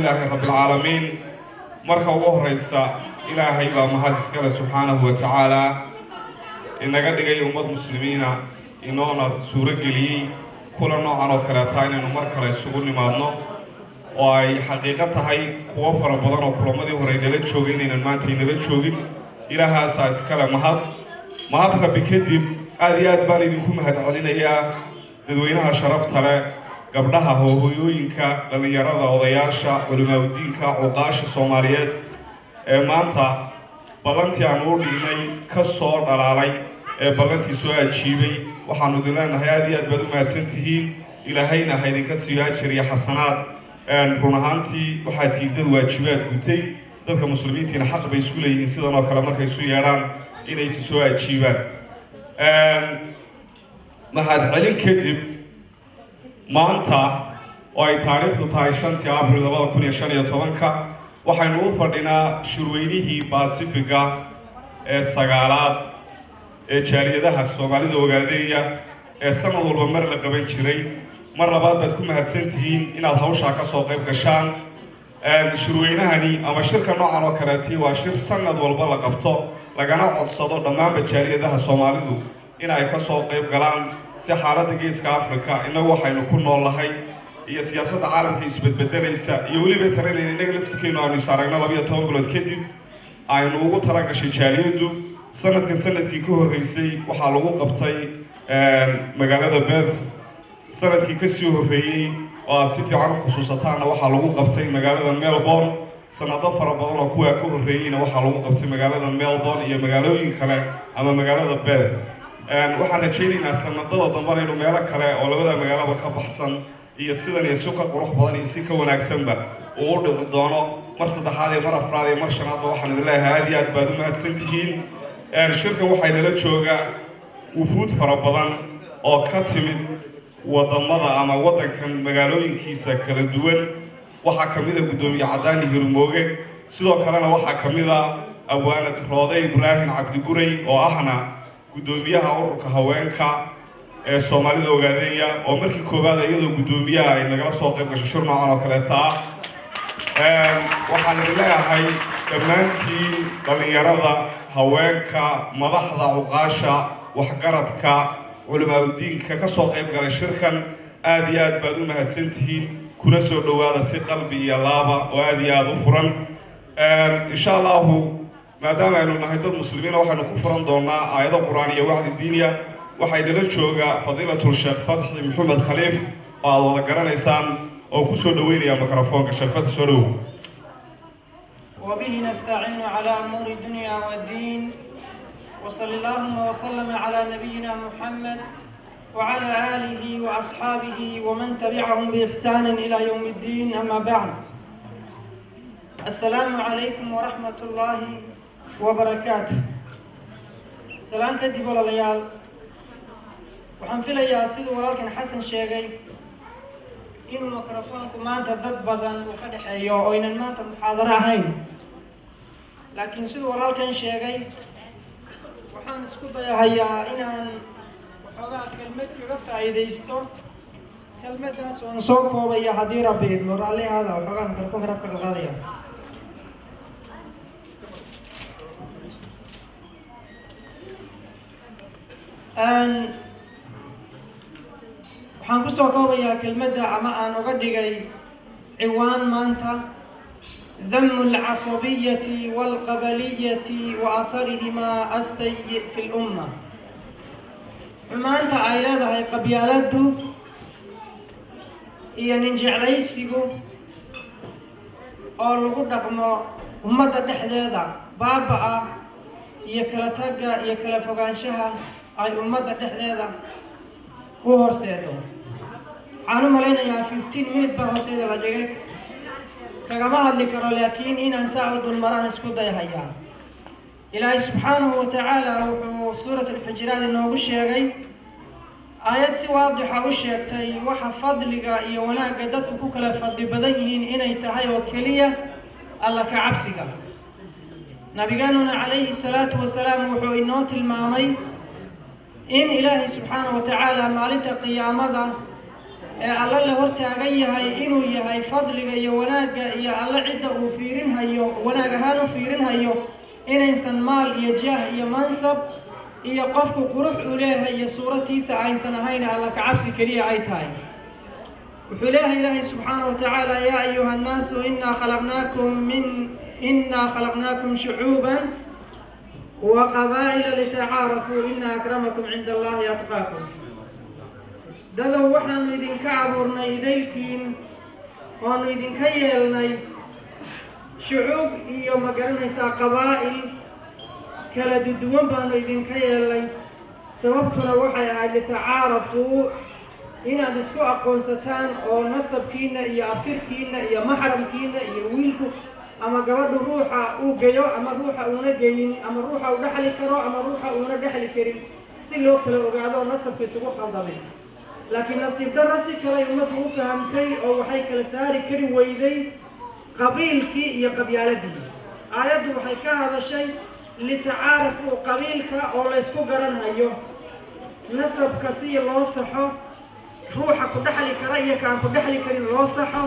لله رب العالمين مركا وهريسا إلهي بمهد سكاله سبحانه وتعالى إن قد جاي أمة مسلمين إننا سورة جلي كل نوع وكلاتين إنه مركا يسوقني معنا وأي حقيقة هاي كوافر بدن وكل مدة ورين للشوقين إن المانتي للشوقين إلها أساس كلام مهد ربي كذب أديات بالي دكم هاد علينا يا dadweynaha sharafta leh gabdhaha hooyooyinka dhalinyarada odayaasha culimadiinka cuqaasha Soomaaliyeed ee maanta balantii aan u dhignay ka soo dhalaalay ee balantii soo ajiibay waxaanu dileenahay aad iyo aad baad u mahadsantihiin ilaahayna ha idinka siiyo ajir iyo xasanaad run ahaantii waxaad tiidad waajibaad gutay dadka muslimiintiina xaq bay isku leeyihiin sidan oo kale markay isu yeedhaan inay si soo ajiibaan mahad celin kadib maanta oo ay taariikhdu tahay 5 Abriil 2015 waxaynu u fadhinaa shirweynihii Pacifica ee sagaalaad ee jaaliyadaha Soomaalida ogaadeeya ee sanad walba mar la qaban jiray mar labaad baad ku mahadsantihiin inaad hawsha ka soo qayb gashaan shirweynahani ama shirka noocan oo kaleetii waa shir sanad walba la qabto lagana codsado dhammaan jaaliyadaha Soomaalidu in ay ka soo qayb galaan si xaaladda geeska Afrika inagu waxaynu ku noolahay iyo siyaasadda caalamka isbedbedelaysa iyo waliba tareeyay inaga laftigeenu aanu saaragna 12 bilood kadib aynu ugu talagashay jaaliyadu sanadkii ka horeysay waxa lagu qabtay magaalada Perth sanadkii ka soo horeeyay oo si fiican u xusuusataana waxa lagu qabtay magaalada Melbourne sanado fara badan oo kuwa ka horeeyayna waxa lagu qabtay magaalada Melbourne iyo magaalooyin kale ama magaalada Perth waxaan rajaynaynaa sanadada dambe inuu meelo kale oo labada magaalaba ka baxsan iyo sidan iyo suuqa qurux badan iyo si ka wanaagsanba oo u dhici doono mar saddexaad iyo mar afraad iyo mar shanaad waxaan leeyahay aad iyo aad baad u mahadsantihiin shirka waxay nala joogaa wufuud fara badan oo ka timid wadamada ama wadankan magaalooyinkiisa kala duwan waxaa kamid ah gudoomiye Cadaani Hirmooge sidoo kalena waxaa kamid ah Awaanad Rooday Ibrahim Cabdi Guray oo ahna gudoomiyaha ururka haweenka ee Soomaalida ogaadeeya oo markii koobaad iyadoo gudoomiyaha ay nagala soo qayb gashay shir noocan oo kale waxaan leeyahay dhammaantiin dhalinyarada haweenka madaxda uqaasha waxgaradka culimadiinka ka soo qayb galay shirkan aad iyo aad baad u mahadsantihiin kuna soo dhawaada si qalbi iyo laaba oo aad iyo aad u furan insha Allah maadaama aynu nahay dad muslimiin waxaanu ku furan doonaa aayado quraan iyo wacdi diiniya waxay nala jooga fadiilatu Sheekh Fadhi Maxamed Khaliif oo aad wada garanaysaan oo ku soo dhaweynaya mikrofoonka Sheekh Fadhi soo dhaw وبه نستعين على أمور الدنيا والدين وصلى اللهم وسلم على نبينا محمد وعلى آله وأصحابه ومن تبعهم بإحسان إلى يوم الدين أما بعد السلام عليكم ورحمة الله وبركاته سلام كدي ولا ليال waxaan filayaa sidoo walaalkan Xasan sheegay inuu mikrofoonku maanta dad badan uu ka dhaxeeyo oo inaan maanta muxaadaro ahayn laakiin sidoo walaalkan sheegay waxaan isku dayahayaa inaan waxoogaa kelmad kaga faa'iideysto kelmadaas oo soo koobaya haddii Rabbi idmo raalli hada waxoogaa mikrofoonka rafka ka qaadaya waxaan ku soo koobayaa kelmadda ama aan uga dhigay ciwaan maanta ذم العصبية والقبلية وأثرهما السيء في الأمة xumaanta ay leedahay qabyaaladdu iyo ninjeclaysigu oo lagu dhaqmo ummadda dhexdeeda baaba'a iyo kala tagga iyo kala fogaanshaha ay ummadda dhexdeeda ku horseedo waxaan u malaynayaa 15 minute baa horteeda la dhigay kagama hadli karo laakiin inaan saa u dulmaraan isku dayahayaa ilaahay subxaanahu wa tacaala wuxuu suurat al-Hujuraat inoogu sheegay aayad si waadixa u sheegtay waxa fadliga iyo wanaagga dadku ku kala fadli badan yihiin inay tahay oo keliya alla ka cabsiga nabigeenuna calayhi salaatu wasalaam wuxuu inoo tilmaamay in ilaahay subxaanahu wa tacaala maalinta qiyaamada alla la hortaagan yahay inuu yahay fadliga iyo wanaagga iyo alla cidda uu fiirinhayo wanaag ahaan u fiirinhayo inaysan maal iyo jaah iyo mansab iyo qofku qurux uu leeyahay iyo suuratiisa aysan ahayn alla ka cabsi keliya ay tahay wuxuu leeyahay ilaahay subxaanahu watacaala yaa ayuha annaasu innaa khalaqnaakum shucuuban wa qabaa'ila litacaarafuu ina akramakum cinda allahi atqaakum dadow waxaanu idinka abuurnay idaylkiin oonu idinka yeelnay shucuub iyo ma garanaysaa qabaa'il kala duwan baanu idinka yeelnay sababtuna waxay ahayd litacaarafuu inaad isku aqoonsataan oo nasabkiina iyo abtirkiina iyo maxramkiina iyo wiilku ama gabadhu ruuxa uu geeyo ama ruuxa uuna geyin ama ruuxa uu dhexli karo ama ruuxa uuna dhexli karin si loo kala ogaado nasabka isugu khaldamay laakiin nasiib darro si kale ummaddu u fahamtay oo waxay kala saari kari weyday qabiilkii iyo qabyaaladii aayaddu waxay ka hadashay litacaarafuu qabiilka oo la ysku garanhayo nasabka si loo saxo ruuxa ku dhexli kara iyo kaan ku dhexli karin loo saxo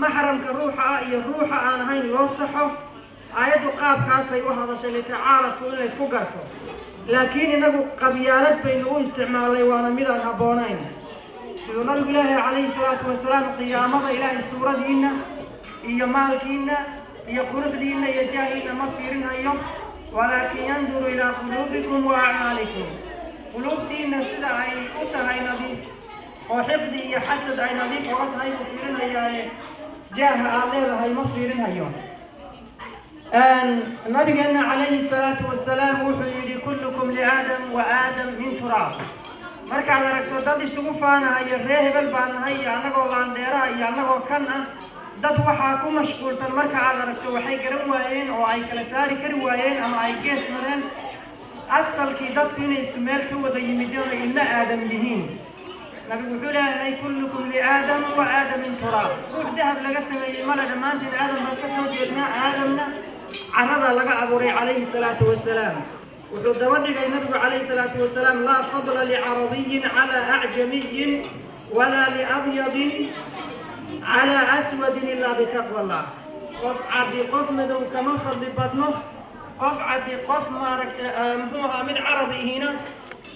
maxramka ruuxa ah iyo ruuxa aan ahayn loo saxo aayaddu qaabkaasay u hadashay litacaarafuu in la ysku garto laakiin inagu qabyaalad baynu u isticmaalnay waana midaan habboonayn siduu nabigu ilaahi calayhi salaatu wasalaam qiyaamada ilaahay suuradiinna iyo maalkiinna iyo quruxdiinna iyo jaahiinna ma fiirinhayo walaakin yanduru ilaa quluubikum wa acmaalikum quluubtiinna sida ay u tahay nadiif oo xiqdi iyo xasad ay nadiif oga tahay u fiirinayaaye jaaha aad leedahay ma fiirinhayo nabigeenna calayhi salaatu wasalaam wuxuu yidhi kullukum liaadam wa aadam min turaab markaad aragto dad isugu faanahayo ree hebel baan nahay iyo annagoo laandheeraha iyo annagoo kan ah dad waxaa ku mashquulsan marka aad aragto waxay garan waayeen oo ay kala saari kari waayeen ama ay gees mareen asalkii dadku inay isku meel ka wada yimideen oo ilmo aadam yihiin nabigu wuxuu leeyahay kullukum liaadam wa aadam min turaab ruux dahab laga sameeyey male dhammaantiin aadam baan ka soo jeednaa aadamna carada laga abuuray calayhi salaatu wasalaam wuxuu daba dhigay nabigu calayhi salaatu wasalaam laa fadla licarabiyin calaa acjamiyin walaa liabyadin calaa aswadin ilaa bitaqwa allah qof caddi qof madow kama fadli badno qof caddi qof muxuu ahaa mid carabi ihina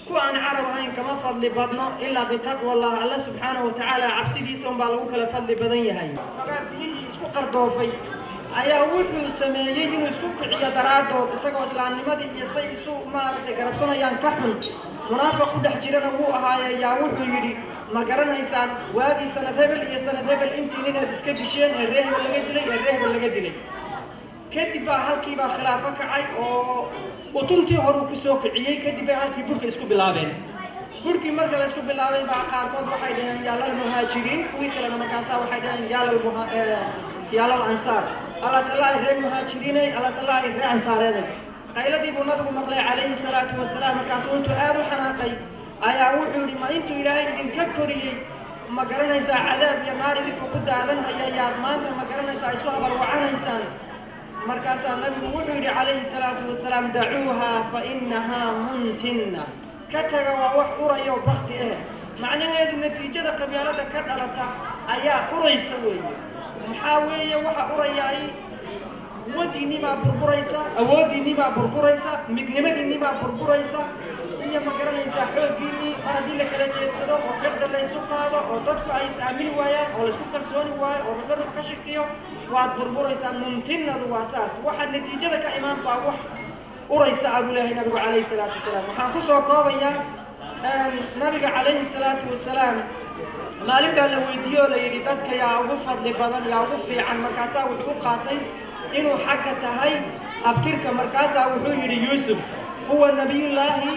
ku aan carab ahayn kama fadli badno ilaa bitaqwa allah alla subxaanahu watacaala cabsidiisa unbaa lagu kala fadli badan yahay ogaa biyihii isku qardoofay ayaa wuxuu sameeyey inuu isku kiciyo daraaddood isagoo islaamnimadii iyo say isu garabsanayaan ka xun munaafiq ku dhex jirana wuu ahaaye ayaa wuxuu yidhi ma garanaysaan waagii sanad hebel iyo sanad hebel intiin inaad iska disheen ee ree hebel laga dilay ee ree hebel laga dilay kadib baa halkiibaa khilaafo kacay oo utuntii horuu ku soo kiciyey kadib bay halkii burka isku bilaabeen burkii marka la isku bilaabay baa qaarkood waxay dhaheen yaalal muhaajiriin kuwii kalena markaasaa waxay dhaheen yaalal ansaar alla talaahi reer muhaajiriinay alla talaahi reer ansaareeday qayladii buu nabigu maqlay calayhi salaatu wasalaam markaasuu intuu aad u xanaaqay ayaa wuxuu yidhi ma intuu ilaahay idinka koriyey ma garanaysaa cadaab iyo naar idinku ku daadanhaya yaad maanta ma garanaysaa isu habarwacanaysaan markaasaa nabigu wuxuu yidhi calayhi salaatu wasalaam dacuuha fa innahaa muntinna ka taga waa wax urayo bakti ah macnaheedu natiijada qabyaalada ka dhalata ayaa uraysa weeye maxaa weeye waxa urayaay quwadiinni baa burburaysa awooddiinni baa burburaysa midnimadiinni baa burburaysa iyo ma garanaysaa xooggiinni mar haddii la kala jeedsado oo xirda laysu qaado oo dadku ay is-aamini waayaan oo laysku kalsooni waayo oo babarug ka shakiyo waad burburaysaa mumtinnadu waa saas waxa natiijada ka imaan baa wax uraysa abuu leeyahay nabigu calayhi salaatu wasalaam waxaan ku soo koobayaa nabiga calayhi salaatu wasalaam maalin baa la weydiiye oo la yidhi dadka yaa ugu fadli badan yaa ugu fiican markaasaa wuxuu u qaatay inuu xagga tahay abtirka markaasaa wuxuu yidhi yuusuf huwa nabiyullaahi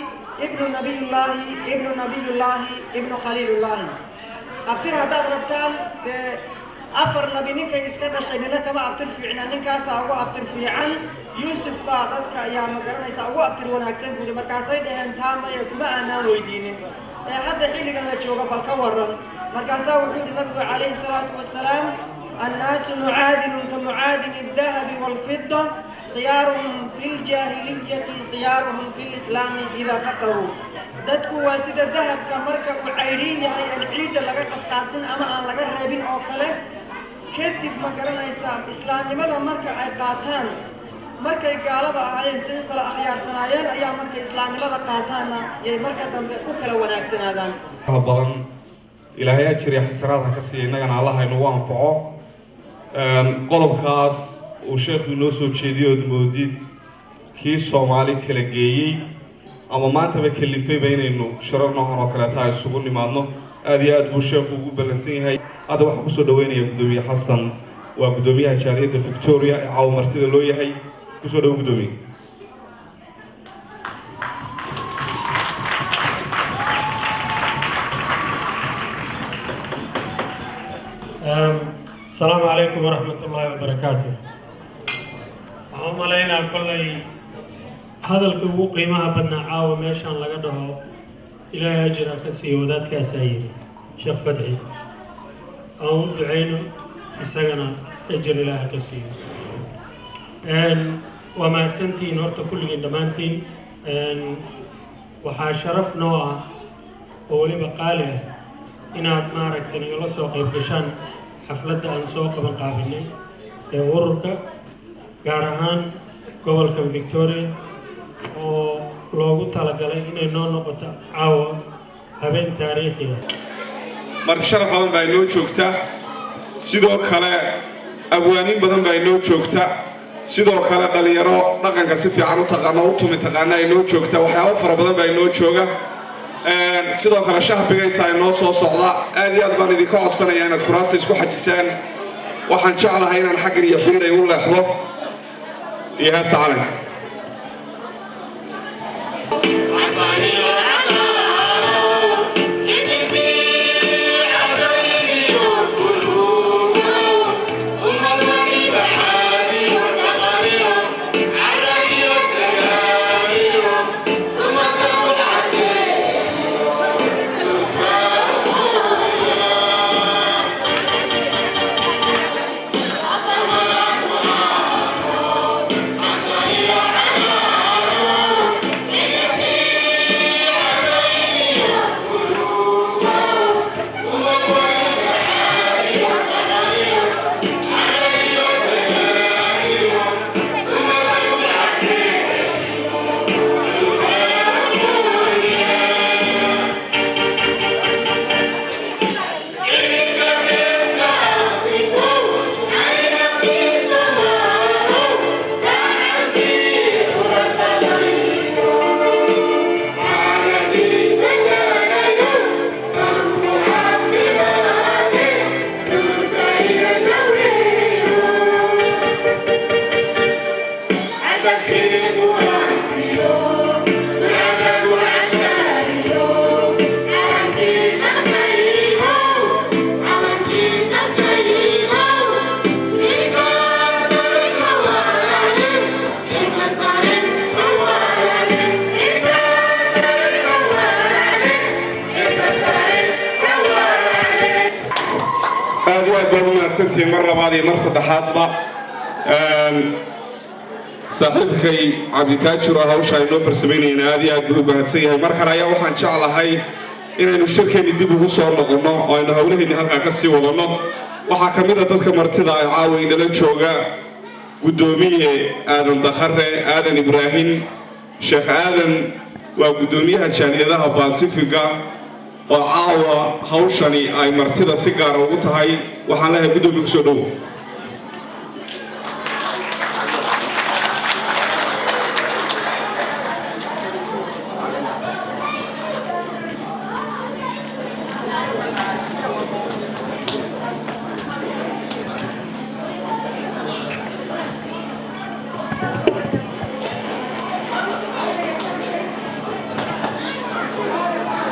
ibnu nabiyullaahi ibnu nabiyullaahi ibnu khaliilullaahi abtir haddaad rabtaan dee afar nabi ninkay iska dhashay nina kama abtir fiicna ninkaasaa ugu abtir fiican yuusuf baa dadka ayaa ma garanaysaa ugu abtir wanaagsan buudi markaasay dhaheen taamaya kuma aanaan weydiinin ee hadda xilligan la jooga bal ka waran markaasaa wuxuu yidhi nabigu calayhi salaatu wasalaam annaasu mucaadinun ka mucaadini aldahabi waalfidda khiyaaruhum fi ljaahiliyati khiyaaruhum fi lislaami idaa faqahuu dadku waa sida dahabka marka uu cayriin yahay aan ciidda laga qasqaasin ama aan laga reebin oo kale kadib ma garanaysaa islaamnimada marka ay qaataan markay gaalada ahaayeen si kala akhyaarsanaayeen ayaa markay islaamnimada qaataanna yay marka dambe u kala wanaagsanaadaan badan ilaahay ajri xasanaadka ka siiyo innagana allah inagu anfaco qodobkaas uu sheekhu inoo soo jeediyay oo moodid kii Soomaali kala geeyay ama maantaba kalifayba inaynu shirar noocan oo kale tahay isugu nimaadno aad iyo aad buu sheekhu ugu ballansan yahay hadda waxaan kusoo dhaweynaya gudoomiye xasan waa gudoomiyaha jaaliyadda Victoria ee caawa martida loo yahay kusoo dhaw gudoomiye السلام عليكم ورحمة الله وبركاته. عم علينا كل هذا الكوب قيمة بدنا عاو ماشان لقده إلى أجر كسي وذات كاسير شيخ فتحي أو دعينا السجنة أجر إلى كسي وما سنتي نورت كل جندمانتي وحاشرف نوع وولي بقاله إن أتمارك تنقل سوق بشان xafladda aan soo qaban qaabinay ee ururka gaar ahaan gobolka Victoria oo loogu talagalay inay noo noqoto caawa habeen taariikhi ah mar sharaf badan baa inoo joogta sidoo kale abwaanin badan baa inoo joogta sidoo kale dhalinyaro dhaqanka si fiican u taqaano u tumi taqaana inoo joogta waxyaabo fara badan baa inoo jooga sidoo kale shacbigaysa inoo soo socda aad iyo aad baan idinka codsanayaa inaad kuraasta isku xajisaan waxaan jeclahay inaan xaggan iyo xiiray u leexdo iyo heesta calanka سنتي مرة بعدي مرة صدحات با صاحبكي عبد تاجر هاوشا إنه برسميني نادي أقول بهالسيء مرة رايا وحن شاء الله هاي إن الشركة اللي دي بوصل لقنا أو إن هؤلاء اللي هلك كسي ولنا وحكمنا تذكر مرتضى عاوي إن الشوجا قدومية آدم دخرة آدم إبراهيم شيخ آدم وقدوميها كان يذهب باسيفيكا وعاوة هاوشاني أي مرتضى سيجار وقتهاي وحنا هبدو بكسودو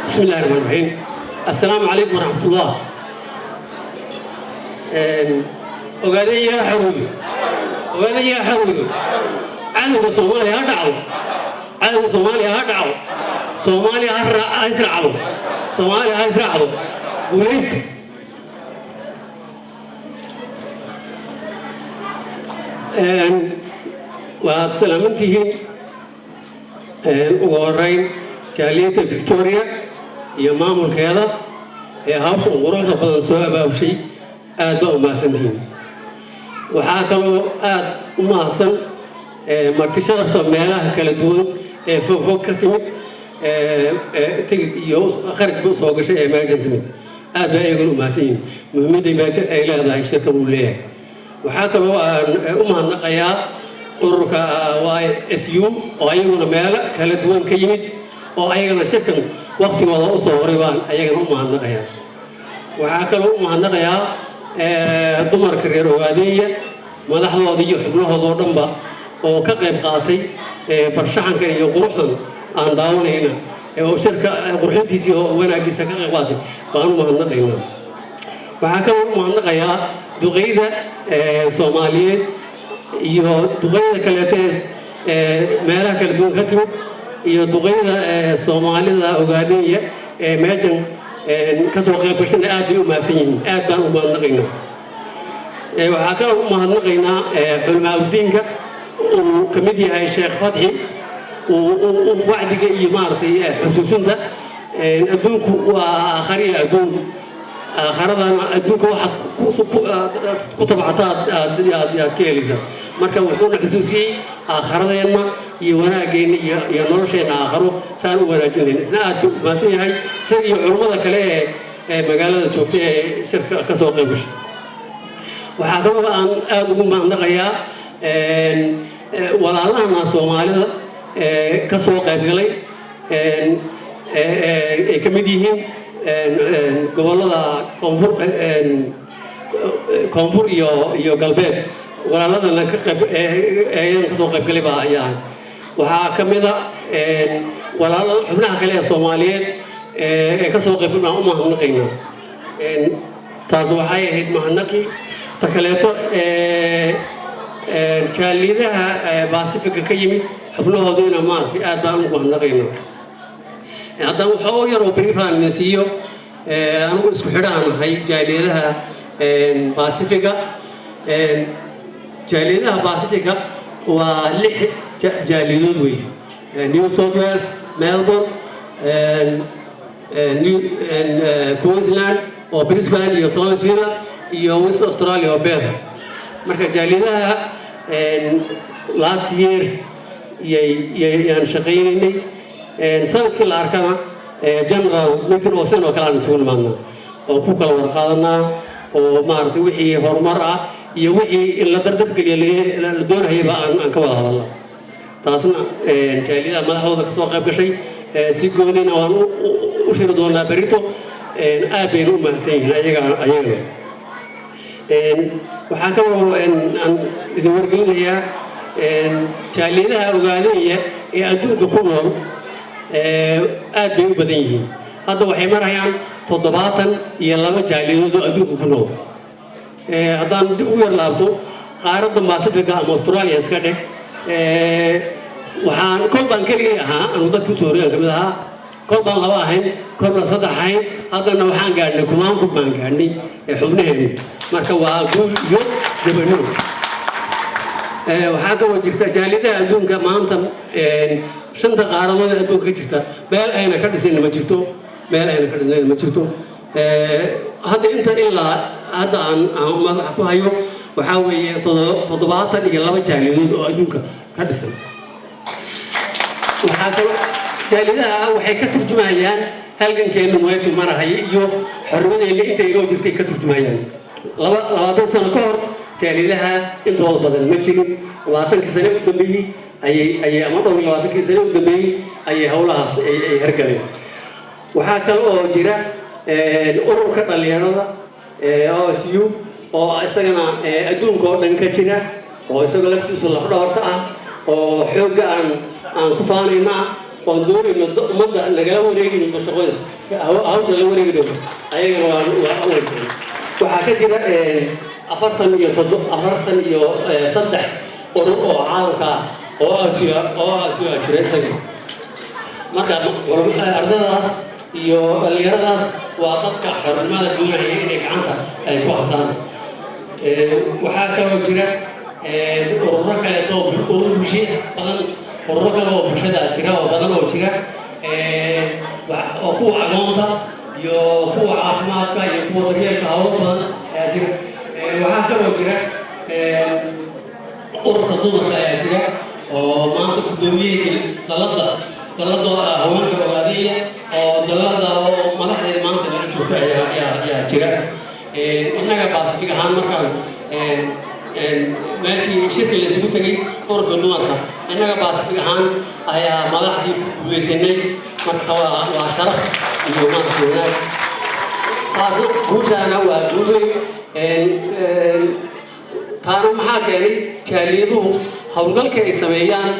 بسم الله الرحمن الرحيم السلام عليكم ورحمة الله وقالي يا حرودي وقالي يا حرودي عدو صومالي هدعو عدو صومالي هدعو صومالي هيسرعو صومالي هيسرعو وليس وسلامتي وغورين jaaliyadda Victoria iyo maamulkeeda ee hawsha quruxda badan soo abaabshay aad baa u mahadsantihiin waxaa kaloo aad u mahadsan marti sharafta meelaha kala duwan ee fogfog ka timid tigid iyo kharajba soo gashay ee meeshan timid aad baa ayaguna u mahadsan yihiin muhiimadda meesha ay leedahay shirka uu leeyahay waxaa kaloo aan u mahadnaqayaa ururka YSU oo ayaguna meelo kala duwan ka yimid oo ayagana shirkan waqtigooda u soo horay baan ayagana u mahadnaqayaa waxaa kaloo u mahadnaqayaa dumarka reer Ogaadeeya madaxdooda iyo xubnahooda oo dhanba oo ka qayb qaatay farshaxanka iyo quruxdan aan daawanayna oo shirka qurxintiisa iyo wanaagiisa ka qayb qaatay baan u mahadnaqaynaa waxaa kaloo u mahadnaqayaa duqeyda Soomaaliyeed iyo duqeyda kaleete meelaha kala duwan ka timid iyo duqeyda Soomaalida Ogaadeeya meeshan ka soo qayb gashay aad bay u mahadsan yihiin aad baan u mahadnaqaynaa waxaa kaloo u mahadnaqaynaa culamaa diinka uu ka mid yahay Sheekh Fadxi uu wacdiga iyo maartay xusuusinta adduunku waa aakhiriya adduun aakhiradana adduunka waxaad ku tabcataa aad ka helaysaa marka wuxuuna xusuusiyey aakhiradeenna iyo wanaageenna iyo nolosheenna aakhiro saan u wanaajinayn isna aad buu mahadsan yahay isaga iyo culummada kale ee magaalada joogta ee shirka ka soo qayb gashay waxaa kaloo aan aad ugu mahadnaqayaa walaalahana Soomaalida ka soo qayb galay ay ka mid yihiin gobolada koonfur iyo galbeed walaaladana ka qayb ayaan ka soo qayb galay baa ayaa waxaa ka mid ah walaalada xubnaha kale ee Soomaaliyeed ee ka soo qayb galay u mahadnaqaynaa taas waxay ahayd mahadnaqi takaleeto jaaliyadaha Pacific ka yimid xubnahooduna maartay aad baan ugu mahadnaqaynaa haddana waxaa yar oo briefaan nasiyo anigu isku xidhaanahay jaaliyadaha Pacific jaaliyadaha Pacific waa 6 jaaliyadood wey New South Wales Melbourne Queensland oo Brisbane iyo Townsville iyo West Australia oo Perth marka jaaliyadaha last years yaan shaqaynaynay sanadkii la arkana general meeting oo sano kala isugu nimaadnaa oo ku kala warqaadanaa oo maartay wixii horumar ah iyo wixii in la dardar geliyo la doonayba aan ka wada hadalno taasna jaaliyada madaxdooda ka soo qayb gashay si goodina waan u shiri doonaa berito aad bay u mahadsan yihiin ayaga waxaa kaloo aan idin wargelinayaa jaaliyadaha Ogaadeeya ee adduunka ku nool aad bay u badan yihiin hadda waxay marayaan 72 jaaliyadood oo adduunka ku nool haddaan dib u yar laabto qaaradda Pacific ama Australia iska dhig waxaan kol baan keligay ahaa anu dadku soo reeyay kamid ahaa kol baan laba ahayn kolna saddex ahayn haddana waxaan gaadhnay kumaan ku baan gaadhnay xubnaheedii marka waa guul iyo gabadho waxaa kaloo jirta jaaliyadaha adduunka maanta 5 qaaradood adduunka ka jirta meel ayna ka dhisin ma jirto hadda inta ilaa hadda aan madax ku hayo waxaa weeye 72 jaaliyadood oo adduunka ka dhisan waxaa kaloo jaaliyadaha waxay ka turjumayaan halgankeena meesha marahay iyo xorriyadeena inta inoo jirtay ka turjumayaan 20 sano ka hor jaaliyadaha intooda badan ma jirin 20 sano u dambeeyay ayay ama dhowr 20 sano u dambeeyay ayay hawlahaas ay hergaleen waxaa kale oo jira ururka dhalinyarada OSU oo isagana adduunka oo dhan ka jira oo isaga laftiisu la dhawarta ah oo xoogga aan ku faanayna oo doonayno ummadda laga wareegin shaqada hawsha la wareegin ayagana waa waxaa ka jira 43 urur oo caalamka oo Aasiya jira isaga marka ardaydaas iyo dhalinyaradaas waa dadka xornimada doonaya inay gacanta ay ku qabtaan waxaa kaloo jira ururo kale oo bulshada badan ururo kale oo bulshada jira oo badan oo jira oo kuwa aqoonta iyo kuwa caafimaadka iyo kuwa daryeelka hawlo badan ayaa jira waxaa kaloo jira ururka dumarka ayaa jira oo maanta gudoomiyey dalada haweenka ogaadaya oo dalada oo madaxdeed maanta laga joogto ayaa jira innaga baasifig ahaan markaan meeshii shirka la isugu tegay ururka dumarka innaga baasifig ahaan ayaa madaxdii ku guuleysanay marka waa sharaf iyo maanta wanaag taasna guushaana waa guul weyn taana maxaa keenay jaaliyaduhu howlgalka ay sameeyaan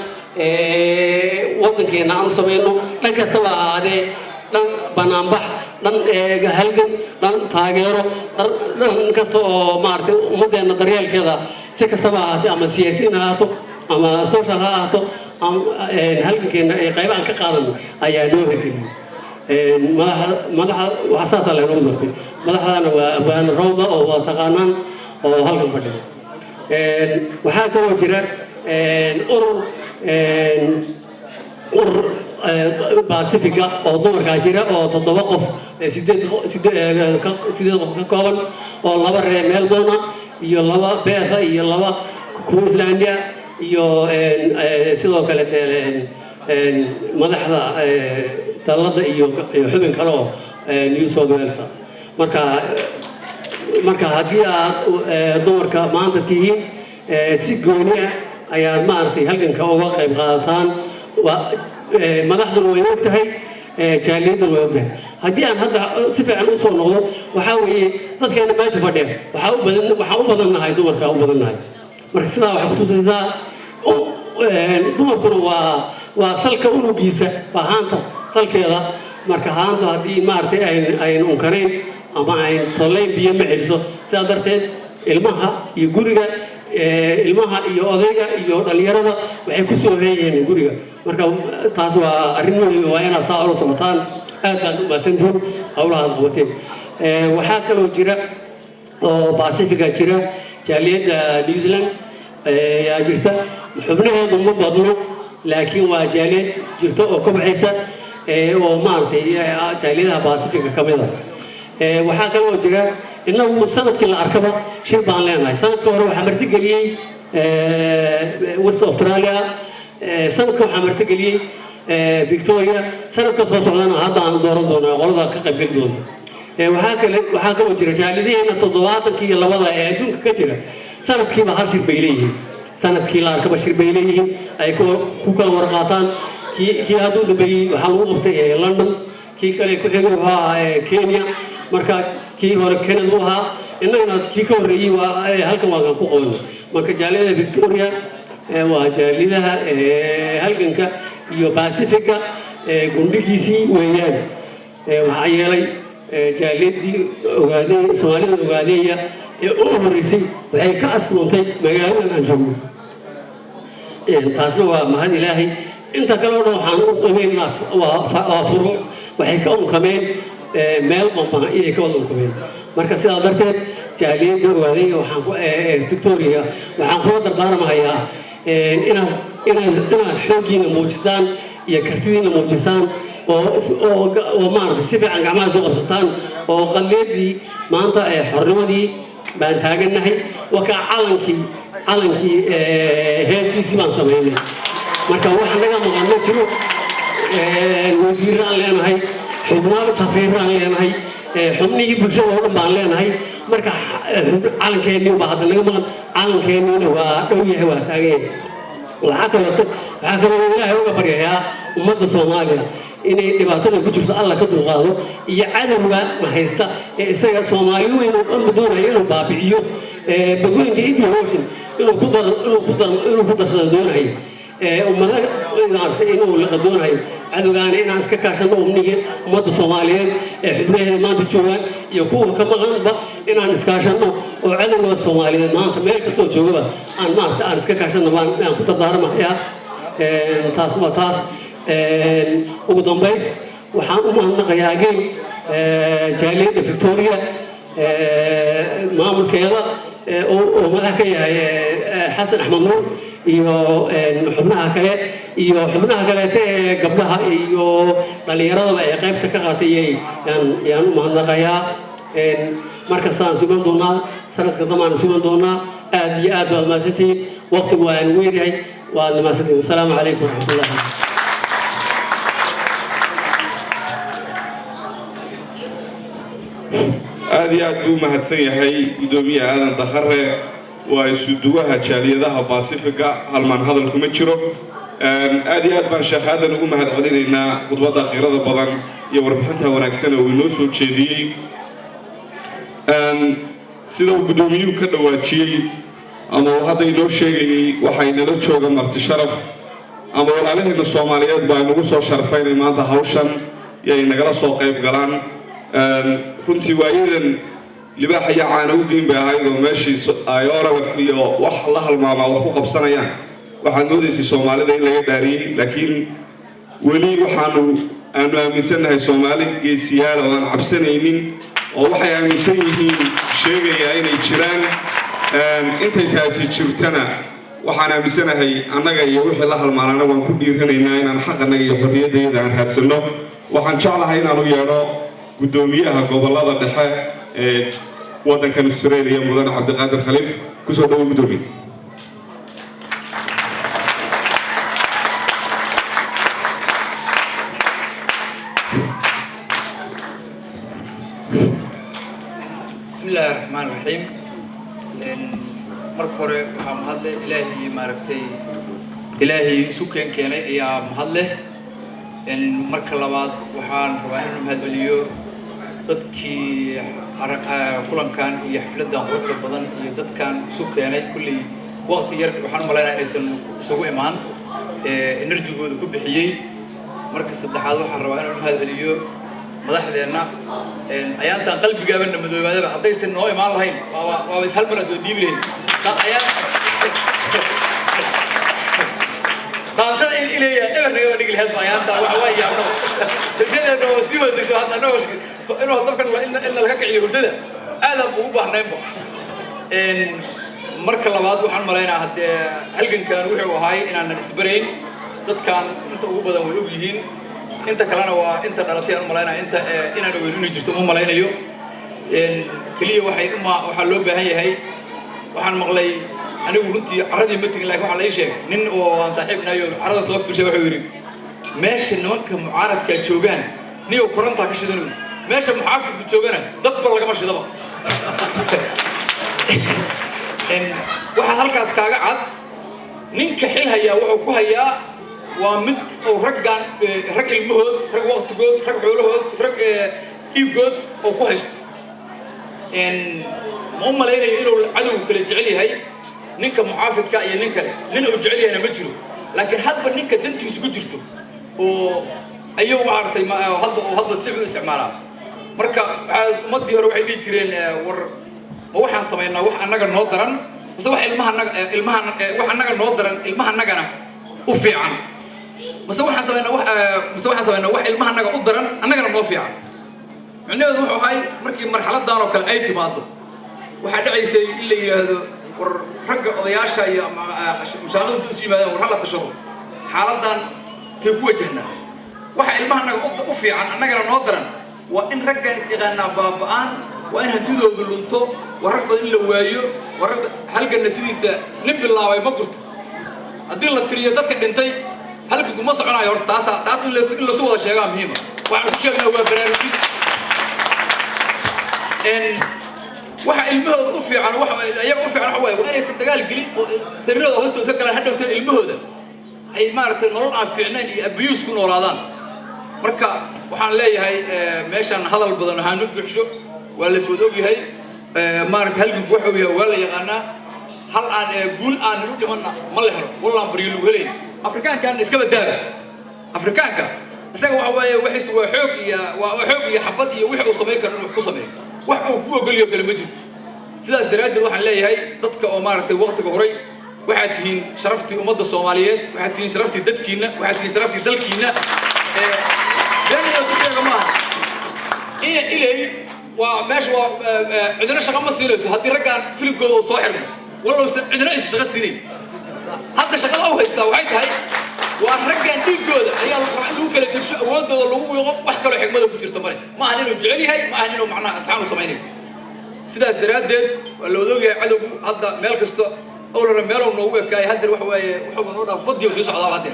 waddankeena aan u samayno dhan kastaba ahaadee dhan banaanbax dhan halgan dhan taageero dhan kasta oo maaragtay ummaddeena daryeelkeeda si kastaba ahaatee ama siyaasiyiin ha ahaato ama social ha ahaato halgankeena ay qayb aan ka qaadano ayaa noo hirgeliyey madaxa waxaa saasaa laynoogu dartay madaxdaana waa abwaana rawda oo wada taqaanaan oo halkan fadhiya waxaa kaloo jira urur baasifiga oo dumarkaa jira oo 7 qof 8 qof ka kooban oo 2 reer Melbourne iyo 2 Perth iyo 2 Queenslandia iyo sidoo kale madaxda dalada iyo xubin kale oo New South Wales marka haddii aad dumarka maanta tihiin si gooni ah ayaad maaragtay halganka uga qayb qaadataan madaxduna way og tahay jaaliyaduna way og tahay haddii aan hadda si fiican u soo noqdo waxaa weeye dadkeena meesha fadhiya waxaa u badannahay dumarka u badannahay marka sidaa waxay ku tusaysaa dumarkuna waa salka unugiisa waa haanta salkeeda marka haanta haddii maaragtay aynu unkanayn ama ayn sollayn biyo ma celiso sidaa darteed ilmaha iyo guriga ilmaha iyo odayga iyo dhalinyarada waxay ku soo heeyeen guriga marka taas waa arrin muhiim waa inaad saa ula socotaan aad baad u baasantihiin howlaha aad qabateen waxaa kaloo jira oo Pacifica jira jaaliyadda New Zealand yaa jirta xubnaheedu ma badno laakiin waa jaaliyad jirta oo kobcaysa oo maaragtay jaaliyadaha Pacifica ka mid ah waxaa kaloo jira innagu sanadkii la arkaba shir baan leenahay sanadka hore waxaa martigeliyey West Australia sanadka waxaa martigeliyey Victoria sanadka soo socdana hadda aan dooran doonaa qolada ka qayb gali doona waxaa kaloo jira jaaliyadaheena 72 iyo 2 ee adduunka ka jira sanadkiiba hal shir bay leeyihiin sanadkii la arkaba shir bay leeyihiin ay ku kala warqaataan kii hadduu dambeeyey waxaa lagu qabtay London kii kale ku xigay waa Kenya marka kii hore Canada u ahaa innagana kii ka horreeyey waa halkan waagaan ku qabanay marka jaaliyada Victoria waa jaaliyadaha halganka iyo Pacifica gundhigiisii weeyaan waxaa yeelay jaaliyadii ogaadey Soomaalida ogaadeeya ee u horeysay waxay ka asluuntay magaaladan aan joogno taasna waa mahad Ilaahay inta kale oo waxaan u qabeynaa waa furuuc waxay ka unkameen meel bamba iyo ka wada unkameen marka sidaa darteed jaaliyadda ogaadeyga waxaan ku Victoria waxaan kula dardaarmayaa inaad xooggiina muujisaan iyo kartidiina muujisaan oo maaragtay si fiican gacmaha soo qabsataan oo qadiyadii maanta xornimadii baan taagannahay wakaa calankii heestiisii baan samaynay marka wax naga maqan ma jiro wasiiraan leenahay xubnaha safiiraan leenahay xubnihii bulshada oo dhan baan leenahay marka calankeenii baa hadda naga maqan calankeeniina waa dhow yahay waa taagan yahay waxaa kaloo ilaahay uga baryayaa ummadda Soomaaliya inay dhibaatada ku jirto alla ka dulqaado iyo cadawga ma haysta ee isaga Soomaaliyu inuu doonayo inuu baabi'iyo badweynta Indian Ocean inuu ku darsado doonayo ummadaha inuu la qadoonayo cadawgaana inaan iska kaashano ummadda Soomaaliyeed ee xubnaheeda maanta joogaan iyo kuwa ka maqanba inaan iskaashano oo cadawga Soomaaliyeed maanta meel kastoo joogaba aan iska kaashano baan ku dardaarmayaa taas ugu dambays waxaan u mahadnaqayaa jaaliyadda Victoria maamulkeeda ومدح كيا حسن أحمد نور iyo xubnaha kale gabdhaha iyo dhalinyarada ay qaybta ka qaatay yaan u mahadnaqayaa markastaan sugan doonaa sanadka damaan sugan doonaa aad iyo aad baad maasantiin waqtigu waan weerahay waad maasantiin assalaamu calaykum waraxmatullaahi aad iyo aad buu mahadsan yahay gudoomiyaha aadan dakhare waa isuduwaha jaaliyadaha Pacifica halmaan hadal kuma jiro aad iyo aad baan sheekh aadan ugu mahad celinaynaa khudbada qiirada badan iyo warbixinta wanaagsan oo inoo soo jeediyay sida uu gudoomiyuhu ka dhawaajiyay ama hadda inoo sheegayay waxay nala jooga marti sharaf ama walaalaheena Soomaaliyeed baa nagu soo sharfaynay maanta hawshan iyo nagala soo qayb galaan runtii waayadan libaax iyo caana u geyn bay ahayd oo meeshii ay oralaf iyo wax la halmaamaa wax ku qabsanayaan waxaad moodaysay Soomaalida in laga dhaariyay laakiin weli waxaanu aaminsanahay Soomaali geesiyaal oo aan cabsanaynin oo waxay aaminsan yihiin sheegaya inay jiraan intay taasi jirtana waxaan aaminsanahay annaga iyo wixii la halmaanana waan ku dhiiranaynaa inaan xaqanaga iyo xorriyaddeeda aan raadsano waxaan jeclahay inaan u yeedho gudoomiyaha gobolada dhexe ee waddankan Australia mudan Cabdiqaadir Khaliif ku soo dhaw gudoomiye bismillaahi raxmaani raxiim marka hore waxaa mahadle ilaahay maaragtay ilaahay isu keenay ayaa mahadle marka labaad waxaan rabaa inaan mahad celiyo dadkii kulankan iyo xafladan quruxda badan iyo dadkan isu keenay kulli waqti yar waxaan u maleynayaa inaysan isugu imaan enerjigooda ku bixiyay marka saddexaad waxaan rabaa inaan mahad celiyo madaxdeena ayaantan qalbigaaba madoobaadaba haddaysan noo imaan lahayn waa is hal mar soo dhiibi lahayn taantada in ilayya ebernaga waa dhigi lahayd ayaantan waxa waa yaabno tajadeena oo sii wasayso hadda anagoo inuu dabkan in laga kiciyo hurdada aadaan ugu baahnaynba marka labaad waxaan maleynayaa haddee halgankan wuxuu ahaay inaanan isbarayn dadkan inta ugu badan way og yihiin inta kalena waa inta dhalatay aan maleynayaa inta inaan weynina jirto ma maleynayo kaliya waxaa loo baahan yahay waxaan maqlay anigu runtii caradii ma tegin laakiin waxaa la ii sheegay nin oo aan saaxiibnayo carada soo fiirshay wuxuu yidhi meesha nimanka mucaaradka joogaan niyow korontaa ka shidan meesha muxaafidku joogana dadba lagama shidaba waxaa halkaas kaaga cad ninka xil hayaa wuxuu ku hayaa waa mid oo rag ilmahood rag waqtigood rag xoolahood rag dhiigood oo ku haysto ma u malaynayo inuu cadowgu kale jecel yahay ninka muxaafidka iyo nin kale nin uu jecel yahayna ma jiro laakiin hadba ninka dantiisu ku jirto oo ayagu maaragtay hadba si u isticmaalaa marka ummadii hore waxay dhihi jireen war ma waxaan samaynaa wax annaga noo daran mise wax wax annaga noo daran ilmahanagana u fiican mise waxaan samaynaa wax ilmahanaga u daran annagana noo fiican micnaheedu wuxuu ahay markii marxaladan oo kale ay timaado waxaa dhacaysay in la yidhaahdo war ragga odayaasha iyo mushaaqada isu yimaadaan war hala tashado xaaladan say ku wajahnaa waxa ilmahanaga u fiican annagana noo daran waa in raggan is yaqaanaa baaba'aan waa in hantidoodu lunto waa rag badan in la waayo waa rag halganna sidiisa nin bilaabay ma gurto haddii la tiriyo dadka dhintay halganku ma soconayo horta taas in lasu wada sheegaa muhiima waxaan ku sheegnaa waa baraarujin waxa ilmahooda u fiican ayaga u fiican waxa waaye waa inaysan dagaal gelin oo sariirooda hoostooda iska galaan hadhowta ilmahooda ay maaragtay nolol aan fiicnayn iyo abiyuus ku noolaadaan marka waxaan leeyahay meeshan hadal badan ahaan u buuxsho waa la iswada ogyahay maaragtay halganku waxa uu yahay waa la yaqaanaa hal aan guul aan u dhimanna ma la helo wallaan baryo lagu helayn afrikaankan iska badaaba afrikaanka isaga waxa waaye wixiis waa xoog iyo xabad iyo wixii uu samayn karo inuu ku sameeyo wax uu ku ogoliyo kale ma jirto sidaas daraaddeed waxaan leeyahay dadka oo maaragtay waqtiga horay waxaad tihiin sharaftii ummadda Soomaaliyeed waxaad tihiin sharaftii dadkiina waxaad tihiin sharaftii dalkiina been la isku sheego maaha ilay وماشي عندنا شغل مصيري هذه رجع فيلم كذا وصاحر والله عندنا إيش شغل سنين هذا شغل أو هيستا وعيد هاي ورجع دي كذا هي لو كانت تمشي ورد ولا هو وحكي له حكمة بكتير تمرين ما هنينو جعلي هاي ما هنينو معنا أسعار وسمعينين سداس درادد ولا ودوجي عدو هذا مالك است أول رميله ونوه كاي هدر وحوي نورنا بدي وسيس على هذا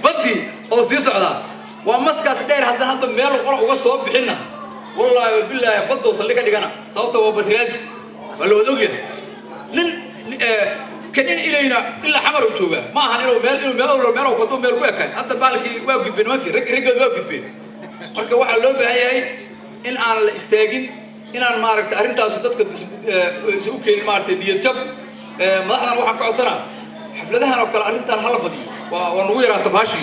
بدي أو سيس على ومسك سدير هذا ماله قرأ وصوب بحنا والله بالله بدو صلي كذي أنا صوته وبدرس ولا ودوجي كنين إلينا إلا حمر وشوجا ما هنينو ماله وكتوم ماله كاي هذا بالك واقف بين ماكي رجل واقف بين مركب واحد لون بهاي إن أنا الاستاجين إن أنا ما أعرف أرنتها صدقت سوكين ما أعرف دي الجب مدحنا روحك عصنا حفلتها أنا وكل أرنتها هلا بدي ونوير تباشي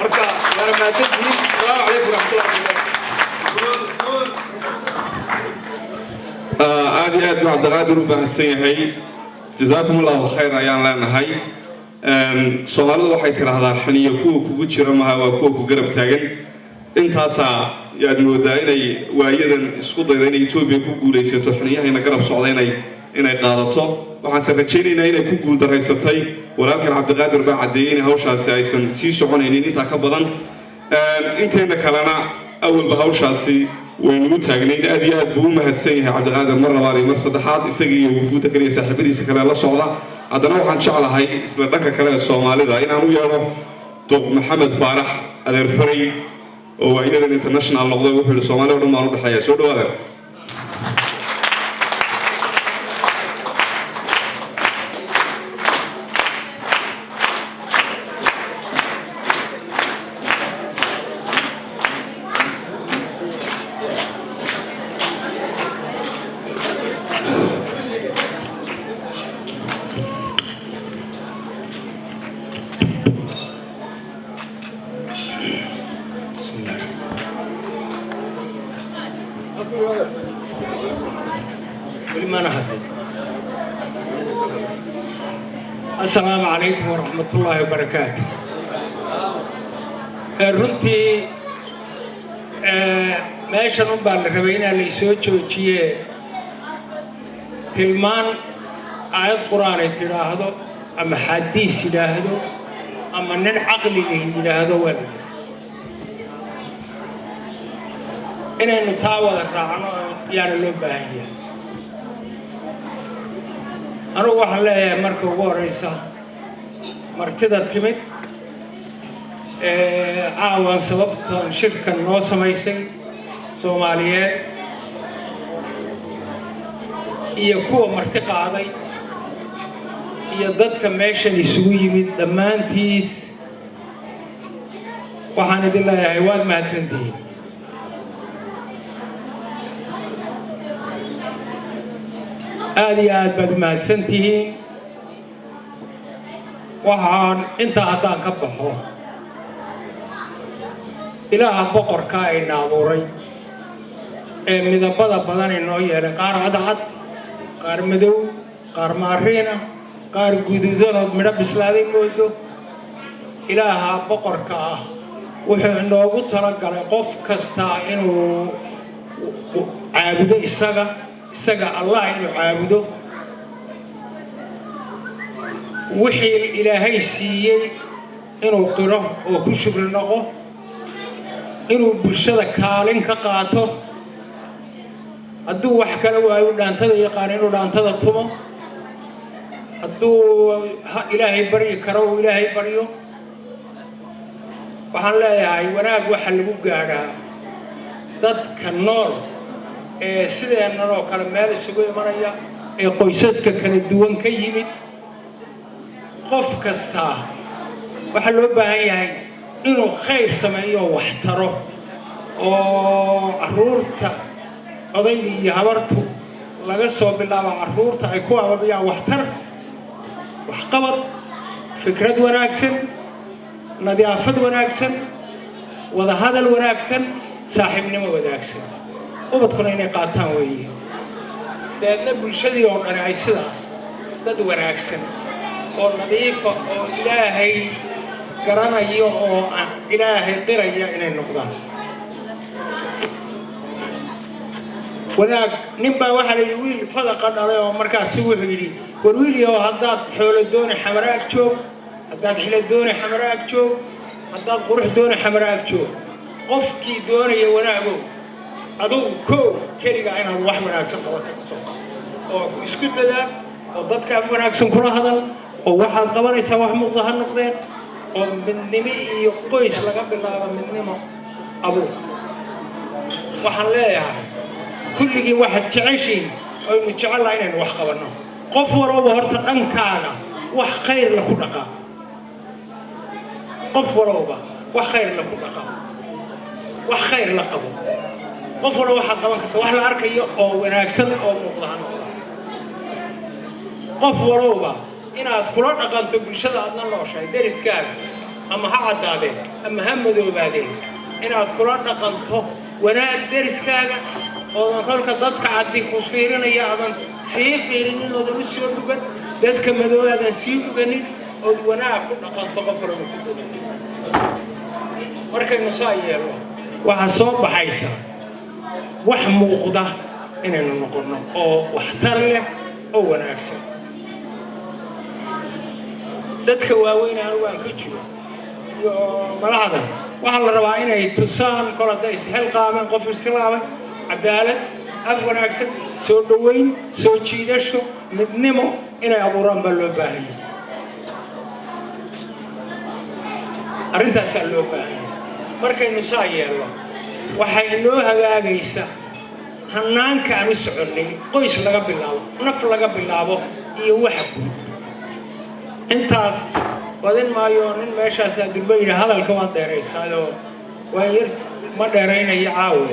مركا وأنا ما تدري السلام عليكم ورحمة الله وبركاته. آدي عبد القادر وبحسين هاي جزاكم الله خير أيام لنا هاي سؤال واحد ترى هذا حني كوك وجرا ما هو كوك وقرب تاجن أنت هسا يعني ودايني وأيضا سقط دايني توبي كوكو ليس تحنيه هنا قرب صعديني إني قارته وحسبتشيني إني كوكو دريستي ولكن عبد القادر بعدين هوشة سايسن سيسون إني تكبرن أنت إنك لنا أول بهوشة سي وينو تاجنين أديات بوم هتسيه عبد القادر مرة بعد مرة صدحات يسقي وفوتك لي سحبتي سكر الله صعدة عدنا وحن شعل هاي سلطنك كلا الصومالي ذا إن أنا وياه دوق محمد فارح الرفري وإلى الانترناشنال نقضي وحول الصومالي ونما نروح الحياة شو ده هذا؟ السلام عليكم ورحمة الله وبركاته. runtii meeshan baan la rabay in la soo joojiyo tilmaan aayad quraan ay tiraahdo ama xadiis yiraahdo ama nin aqli leh yiraahdo wal inaynu taa wada raacno yaa loo baahan yahay أنا واحد لا مركب ورئيسة مركزة كميت عاون سببت شركة نوصة ميسي سوماليات يكون مرتقى علي يضد كماشن يسوي من دمان تيس وحاند الله يا عواد ما تنتهي آدي بعد ما تنتهي وحان انت هدان كبحو إله بقر كائن نابوري من بدا بدن إنه يرى قار عدد قار مدو قار مارينا قار جدودنا من بسلادي مودو إله بقر كا وحنا قلت لك على قف كستا إنه عابد isaga Allah inuu caabudo wixii ilaahay siiyay inuu qiro oo ku shukr noqo inuu bulshada kaalin ka qaato hadduu wax kale waayo dhaantada yaqaan inuu dhaantada tumo hadduu ilaahay bari karo ilaahay bariyo waxaan leeyahay wanaag waxa lagu gaaraa dadka nool sideen noo kala meel isugu imanaya qoysaska kala duwan ka yimid qof kasta waxa loo baahan yahay inuu khayr sameeyo wax taro oo caruurta odayga iyo habartu laga soo bilaabo caruurta ay ku abaabiyaan wax tar wax qabad fikrad wanaagsan nadiifad wanaagsan wada hadal wanaagsan saaxiibnimo wanaagsan ubadkuna inay qaataan weeye dadna bulshadii oo dhan ay sidaas dad wanaagsan oo nadiif oo ilaahay garanayo oo ilaahay qiraya inay noqdaan wanaag ninbaa waxaa la yidhi wiil fadaqa dhalay oo markaasi wuxuu yidhi war wiilyahow haddaad xoolo dooni xamaraag joog haddaad xilo dooni xamaraag joog haddaad qurux dooni xamaraag joog qofkii doonaya wanaagow adugu kow keligaa inaad wax wanaagsan qabato kasoo oo isku dadaal oo dadka af wanaagsan kula hadal oo waxaad qabanaysaa wax muuqda ha noqdeen oo midnimo iyo qoys laga bilaabo midnimo abuur waxaan leeyahay kulligii waxaad jeceshiin aynu jecelahay inaynu wax qabanno qof walba horta dhankaaga wax khayr la ku dhaqaa qof walba wax khayr la ku dhaqaa wax khayr la qabo qof walba waxaad qaban karta wax la arkayo oo wanaagsan oo muuqda ha noqda qof walba inaad kula dhaqanto bulshada aad la nooshahay deriskaaga ama ha caddaadeen ama ha madoobaadeen inaad kula dhaqanto wanaag deriskaaga oodan kolka dadka caddi ku fiirinaya adan sii fiirinin oodan u soo dhugan dadka madoobadan sii dhuganin ood wanaag ku dhaqanto qof walba ku dhugan markaynu saa yeelno waxaa soo baxaysa wax muuqda inaynu noqonno oo waxtar leh oo wanaagsan dadka waaweyn anigu aan ka jiro iyo malahada waxaa la rabaa inay tusaan kol hadday isxilqaameen qof islaamay cadaalad af wanaagsan soo dhoweyn soo jiidasho midnimo inay abuuraan baa loo baahan yahay arrintaasaa loo baahan yahay markaynu saa yeelno waxay inoo hagaagaysaa hannaanka aan u soconnay qoys laga bilaabo naf laga bilaabo iyo waxa guud intaas wadin maayo nin meeshaas durba yidhi hadalka waad dheeraysaayoo waa yar ma dheeraynayo caawe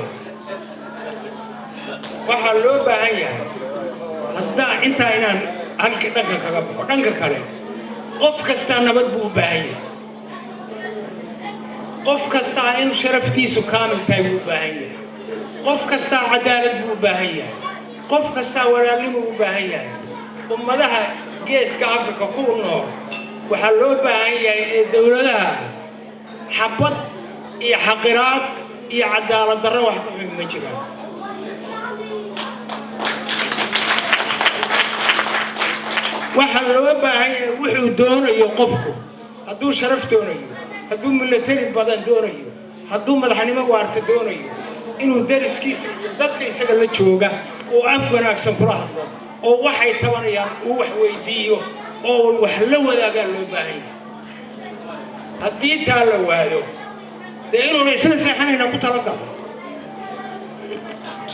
waxaa loo baahan yahay haddaa intaa inaan halkii dhanka kaga baxo dhanka kale qof kastaa nabad buu u baahan yahay qof kastaa in sharaftiisu kaamil tahay buu u baahan yahay qof kastaa cadaalad buu u baahan yahay qof kastaa walaalnimo u baahan yahay ummadaha geeska afrika ku nool waxaa loo baahan yahay ee dawladaha xabad iyo xaqiraad iyo cadaalad darro wax ka xun ma jiraan waxaa loo baahan yahay wuxuu doonayo qofku hadduu sharaf doonayo hadduu militari badan doonayo hadduu madaxnimo waarta doonayo inuu dariskiisa iyo dadka isaga la jooga oo af wanaagsan kula hadlo oo waxay tabanayaan uu wax weydiiyo oo wax la wadaagaa loo baahan yahay haddii taa la waayo dee inuuna isla seexanayna ku talagalo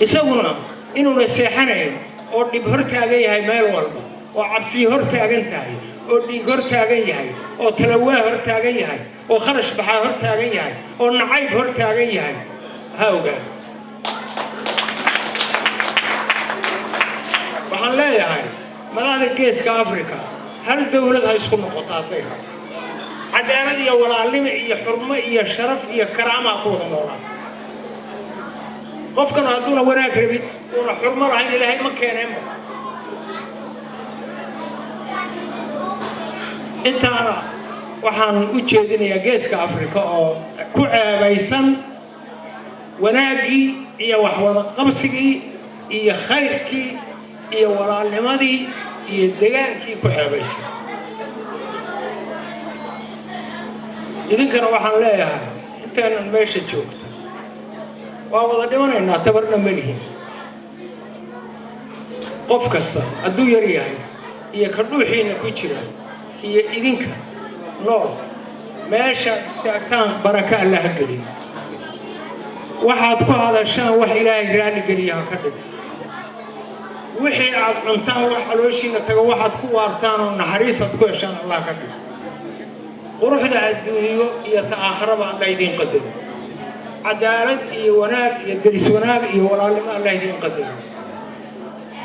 isaguna inuuna seexanayn oo dhib hor taagan yahay meel walba oo cabsi hor taagan tahay oo dhiig hor taagan yahay oo talawaa hor taagan yahay oo kharash baxaa hor taagan yahay oo nacayb hor taagan yahay ha ogaan waxaan leeyahay madaxda geeska afrika hal dawlad ha isku noqoto hadday rabo cadaalad iyo walaalnimo iyo xurmo iyo sharaf iyo karaama ku wada noolaa qofkan hadduuna wanaag rabin uuna xurmo lahayn ilaahay ma keeneenba intaana waxaan u jeedinayaa geeska afrika oo ku ceebaysan wanaaggii iyo waxwada qabsigii iyo khayrkii iyo walaalnimadii iyo degaankii ku ceebaysan idinkana waxaan leeyahay intaanan meesha joogta waa wada dhimanaynaa tabarna ma lihin qof kasta hadduu yar yahay iyo ka dhuuxiina ku jira iyo idinka nool meesha istaagtaan baraka alla ha geliyo waxaad ku hadashaan wax ilaahay raali geliya ha ka dhig wixii aad cuntaan wax calooshiina tago waxaad ku waartaan oo naxariisaad ku heshaan allah ka dhig quruxda adduunyo iyo ta aakhiraba alla idiin qadaro cadaalad iyo wanaag iyo deris wanaag iyo walaalnimo alla idiin qadaro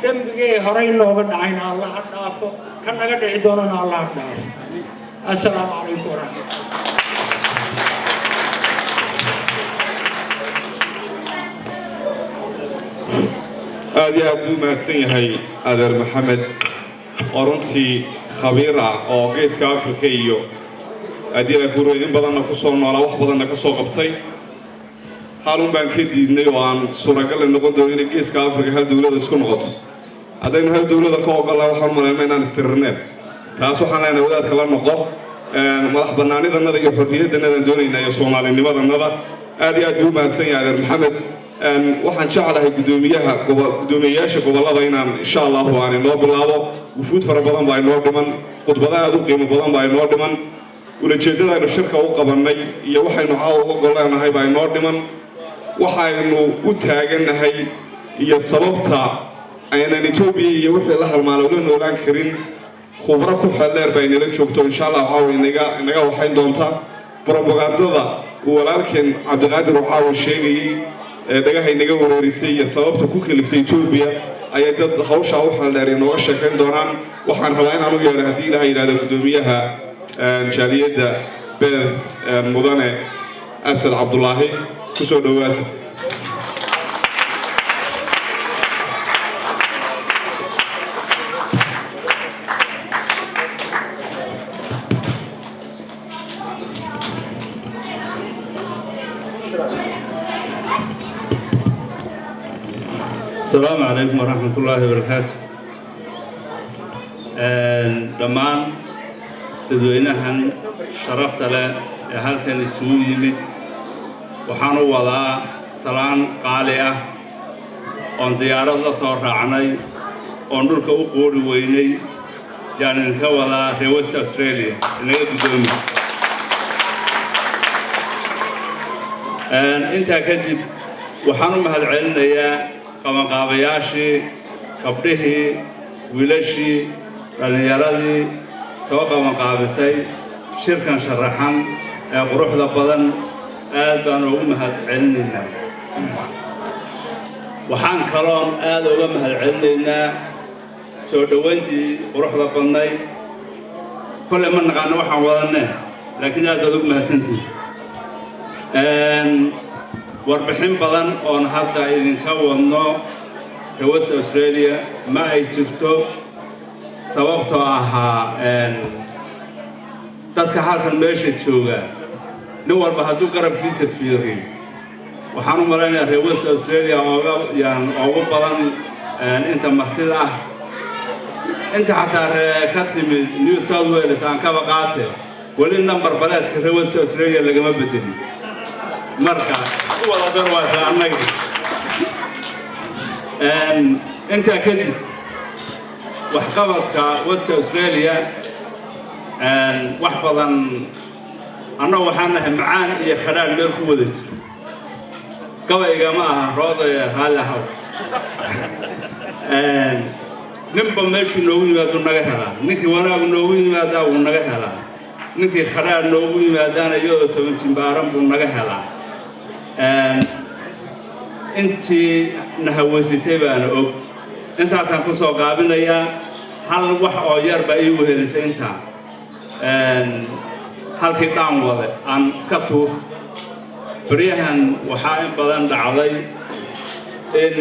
dembigee horay nooga dhacayna allah ha dhaafo ka naga dhici doonana allah ha dhaafo assalaamu calaykum waraxmatullah aad iyo aad buu mahadsan yahay adeer maxamed oo runtii khabiir ah oo geeska afrika iyo adila guuro in badanna ku soo noolaa wax badanna ka soo qabtay حالون بان كديدنay oo aan suuragal noqon doono in geeska Afrika hal dawlad isku noqoto hadaynu hal dawlad ka ogolaa waxaan maleeynaa inaan istirneen taas waxaan leenahay wadaad kala noqo madax banaanidanada iyo xorriyadanada doonayna iyo Soomaalinimadana aad iyo aad u mahadsan yahay Maxamed waxaan jeclahay gudoomiyaasha gobolada inaan insha Allah waan inoo bilaabo wufuud fara badan baa inoo dhiman khudbadaha aad u qiimo badan baa inoo dhiman ulajeedada aynu shirka u qabanay iyo waxaynu caawa uga golanahay baa inoo dhiman waxaynu u taaganahay iyo sababta aynan Itoobiya iyo wixii la halmaalo la noolaan karin khubaro ku xaleer bay inala joogto insha Allah caawa inaga waxayn doonta propagandada walaalkeen Cabdiqaadir caawa sheegay dhagaha inaga wareerisay iyo sababta ku kaliftay Itoobiya ayay dad hawsha u xaleer inooga sheekayn doonaan waxaan rabaa inaan u yeero hadii Ilaahay yiraahdo gudoomiyaha jaaliyada Beer mudane Asad Cabdullaahi kusoo dhawaas السلام عليكم ورحمة الله وبركاته. دمان تدوينهن شرفت له هل كان السوق يمد وحنو وضع سلام قالية on ديار الله صار عني on دول كوقور ويني يعني نكولا في وست أستراليا نقدر أنت كذب وحنو مهالعلنا يا كما قابياشي قبله ولشي رنيالدي سواء كما قابسي شركا شرحان قروح لبضن آدان ومهد علمنا وحان كلام آد ومهد علمنا سودوينتي قروح لبضني كل من نقعنا وحان وضنه لكن آد ومهد سنتي warbixin badan oo hadda idinka wadno West Australia ma ay jirto sababtoo ah dadka halkan meesha jooga nin walba hadduu garabkiisa fiiriyo waxaan u maleynayaa West Australia ugu badan inta martida ah inta xataa ka timid New South Wales aan ka baqaatay wali number baleedka West Australia lagama bedelin marka wala darwaasa annaga inta kadib wax qabadka West Australia wax badan anna waxaan nahay macaan iyo xaraar meel ku wada jiro gabayga ma aha roodaya halaha nimba meeshu noogu yimaado naga helaa ninkii wanaag noogu yimaada uu naga helaa ninkii xaraar noogu yimaadana iyadoo toban jimbaaran buu naga helaa intii nahaweysatay baan og intaasaan ku soo gaabinayaa hal wax oo yar baa ii wehelisay intaa halkii dhaan wade aan iska tuurto baryahan waxaa in badan dhacday in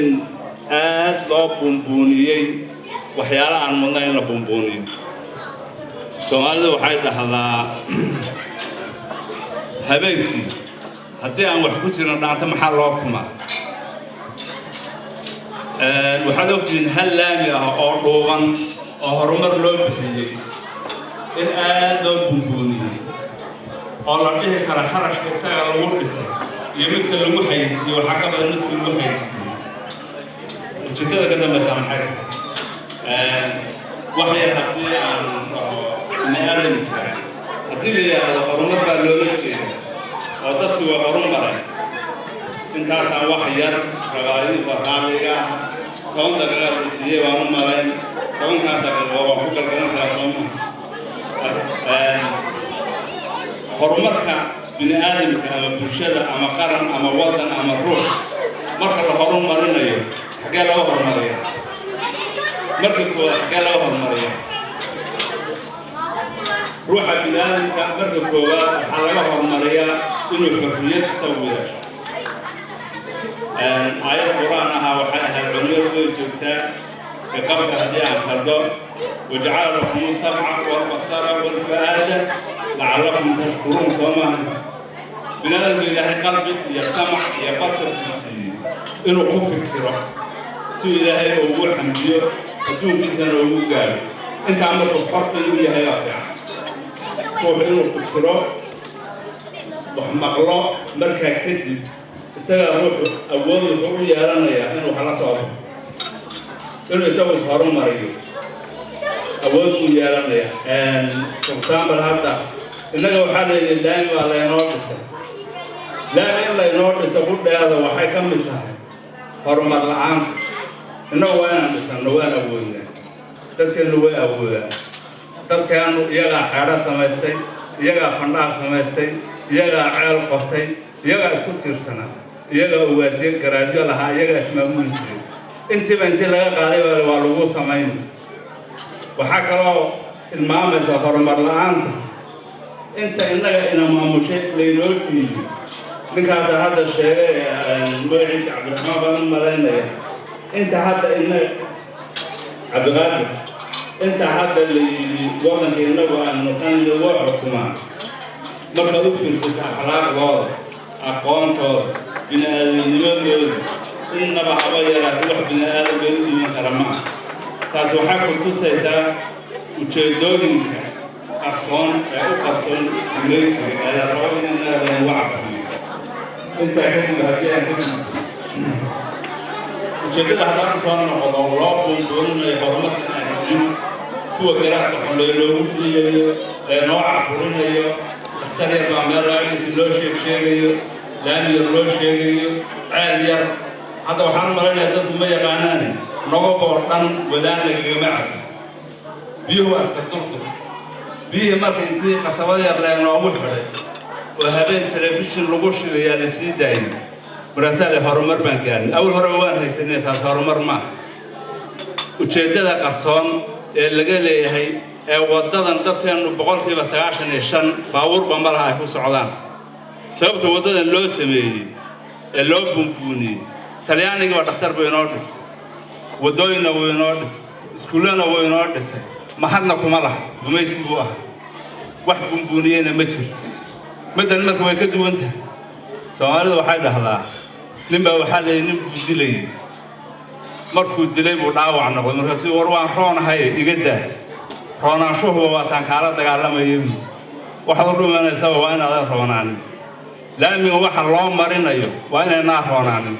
aad loo buunbuuniyey waxyaala aan mudna in la buunbuuniyo Soomaalidu waxay dhahdaa habeenkii haddii aan wax ku jirno dhaanta maxaa loo kumaa waxaad ogtihiin hal laami ah oo dhuuban oo horumar loo bixiyey in aad loo buunbuuniyey oo la dhihi kara kharashka isaga lagu dhisay iyo midka lagu haysiiyo waxaa ka badan midka lagu haysiiyo ujeedada ka dambaysa maxay waxay haddii aan naadanka haddii la yidhaahdo horumar baa loola jeeda oo dadku waa horun maray intaasaan wax yar rabaayid waqaaliga toban daqiiqo siiyey baan u malayn tobankaas daqiiqo waa ku galgalan karaa sooma horumarka bini aadamka ama bulshada ama qaran ama wadan ama ruux marka la horumarinayo xagee laga horumariya marka koowaad xagee laga horumariya ruuxa bini aadamka marka koowaad waxaa laga horumariyaa inuu xorriyad sawiro آية القرآن وحدها العلوم والجبتان بقبل هذه الخردون وجعل لكم السمع والبصر والفؤاد لعلكم تشكرون كما binaadamka ilaahay qalbi iyo samac iyo basar siiyey inuu ku fikiro si ilaahay ugu xamdiyo adduunkiisana ugu gaaro intaa markuu farqi u yahay waa fiican ruux inuu fikiro wax maqlo markaa kadib isagaa ruuxu awood wuxuu u yeelanayaa inuu wax la soo baxo inuu isagu ishorumariyo awood buu yeelanayaa for example hadda innaga waxaa leeyahay laami baa laynoo dhisay laami in laynoo dhiso qudheeda waxay ka mid tahay horumar la-aanta innagu waa inaan dhisanno waan awoodnaa dadkeenu way awoodaan dadkeenu iyagaa xeedho samaystay iyagaa fandhaha samaystay iyagaa ceel qortay iyagaa isku tiirsanaa iyagaa uwaasiye garaadyo lahaa iyagaa ismaamuli jiray intiiba intii laga qaaday waa lagu samayn waxaa kaloo tilmaamaysa horumar la-aanta inta innaga ina maamushay laynoo dhiibi ninkaasa hadda sheegay magaciisa cabdiraxmaan baan u malaynaya inta hadda innaga cabdiqaadir inta hadda la yidhi waddanka innagu aan noqonayo waa xukumaa markaad u fiirsato akhlaaqdooda aqoontooda bini-aadamnimadooda innaba haba yaraatay wax bini-aadam bay u dhiman kara ma ah taas waxaa ku tusaysaa ujeedooyinka aqoon ee u qarsoon gumaysiga ayaa rabo in innaga laynagu cabayo intaa kadib haddii aan ujeeddada haddaan ku soo noqdo loo buunbuuninayo horumarka aan jirin kuwa garaadka xulay loogu diidayo laynoo cafurinayo daktar yar baa meel raagaysi loo sheegayo laami yar loo sheegayo ceel yar hadda waxaan u malaynayaa dadku ma yaqaanaane nogoboo dhan wadaan lagagama cabo biyuhu waa iska durdur biyihii marka intii qasabada yar laynoogu xidhay oo habeen telefishin lagu shidayaa la sii daayay markaasaa le horumar baan gaarin awal hore waan haysanay taas horumar ma ujeeddada qarsoon ee laga leeyahay ee waddadan dadkeennu 95% baabuurba ma laha ay ku socdaan sababta waddadan loo sameeyey ee loo bunbuuniyey talyaaniga waa dhakhtar buu inoo dhisay waddooyinna wuu inoo dhisay iskuullana wuu inoo dhisay mahadna kuma laha gumaysi buu ahaa wax bunbuuniyeyna ma jirto middan marka way ka duwan tahay soomaalida waxay dhahdaa ninbaa waxaa leeyay nin buu dilayay markuu dilay buu dhaawac noqday markaasi war waan roonahay iga daa roonaanshuhuba waataan kaala dagaalamayay waxaad u dhumanaysaa waa inaadan roonaanin laamiga waxa loo marinayo waa inaynaa roonaanin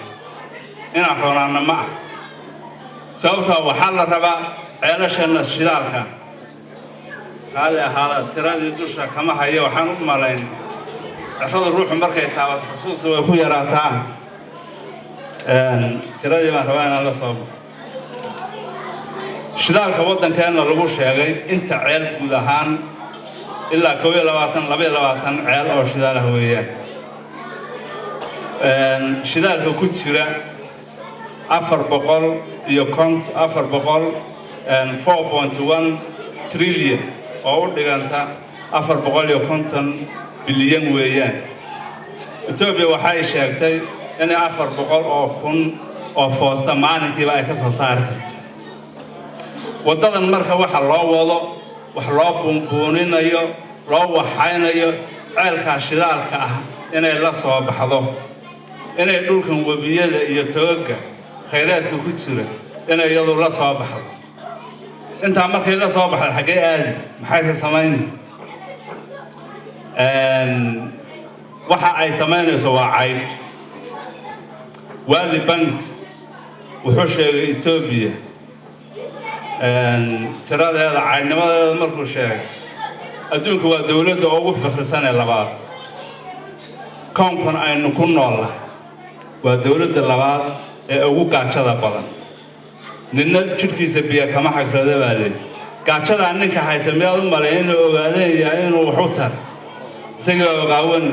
inaan roonaanna ma ah sababtaa waxaa la rabaa ceelasheenna shidaalka qaali ahaada tiradii dusha kama hayo waxaan u malayn cashada ruuxu markay taabato xusuusta way ku yaraataa tiradii baan rabaa inaan la soo shidaalka waddankeenna lagu sheegay inta ceel guud ahaan ilaa 22 ceel oo shidaal ah weeyaan shidaalka ku jira 4.1 trillion oo u dhiganta 450 bilyan weeyaan Ethiopia waxay sheegtay in 400,000 oo foosta maalintiiba ay ka soo saari karto waddadan marka waxa loo wado wax loo buunbuuninayo loo waxaynayo ceelka shidaalka ah inay la soo baxdo inay dhulkan wabiyada iyo tooga khayraadka ku jira inay iyadu la soo baxdo inta markay la soo baxdo xagee aadi maxay sameeyeen waxa ay sameynayso waa cayb World Bank wuxuu sheegay Ethiopia tiradeeda caynnimadeeda markuu sheegay adduunka waa dawladda ugu fikrsan ee labaad koonkan aynu ku noolnahay waa dawladda labaad ee ugu gaajada badan ninna jidhkiisa biyo kama xagrada baa leeyahay gaajada ninka haysa miyaad u malayn inuu ogaadaya inuu wax u tar isaga qaawan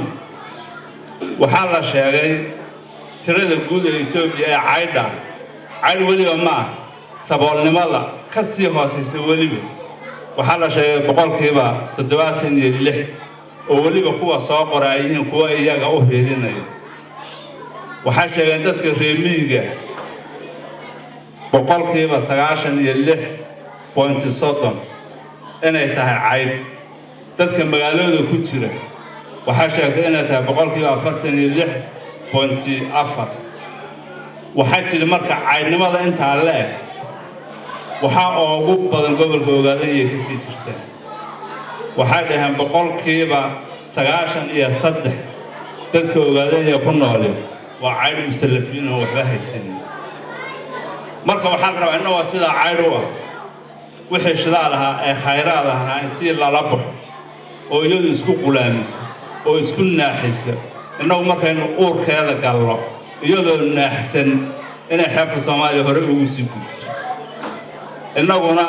waxaa la sheegay tirada guud ee Ethiopia ee caydha cayd waliba ma saboolnimada ka sii hooseysa waliba waxaa la sheegay 76% oo waliba kuwa soo qoraayihiin kuwa iyaga u heelinaya waxaa sheegeen dadka reer miyiga 96.30 inay tahay cayb dadka magaalada ku jira waxaa sheegtay inay tahay boqolkiiba 46.4 waxaa jira marka caydnimada intaa leeg waxaa ugu badan gobolka Ogaadanya ka sii jirta waxay dhahaan boqolkiiba 93 dadka Ogaadanya ku nool waa cayd musallafiin oo waxba haysan marka waxaan rabaa in waa sida cayd u ah wixii shidaal ahaa ee khayraad ahaa intii la labo oo iyadu isku qulaamiso oo isku naaxisa inuu markaynu uurkeeda gallo iyadoo naaxsan inay xeebta Soomaaliya hore ugu sii gudbo innaguna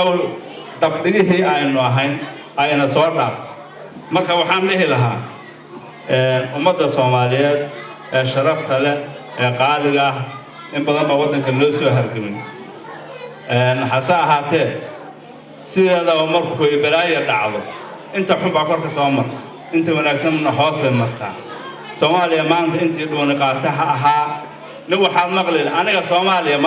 awl dabdhigihii aynu ahayn ayna soo dhaaf marka waxaan dhihi lahaa ummadda Soomaaliyeed ee sharafta leh ee qaaliga ah in badan baa waddanka loo soo hargamay hase ahaatee sideedaba markuu balaayo dhacdo inta xun baa korka soo marta inta wanaagsanna hoos bay martaa Soomaaliya maanta intii dhoon qaataha ahaa nin waxaad maqleen aniga Soomaaliya